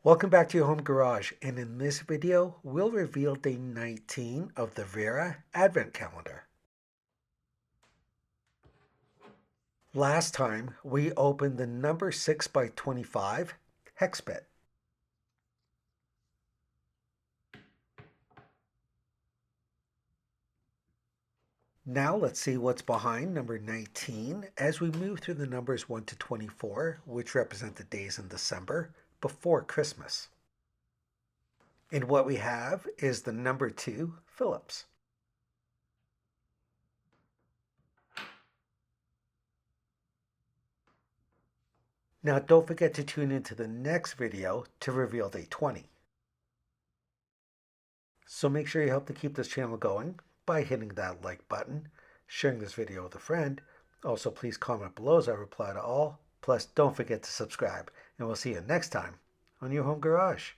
Welcome back to your home garage, and in this video we'll reveal day 19 of the Wera advent calendar. Last time we opened the number 6 by 25 hex bit. Now let's see what's behind number 19 as we move through the numbers 1 to 24, which represent the days in December before Christmas. And what we have is the number 2 Phillips. Now don't forget to tune into the next video to reveal day 20. So make sure you help to keep this channel going by hitting that like button, sharing this video with a friend. Also, please comment below as I reply to all. Plus, don't forget to subscribe, and we'll see you next time on your home garage.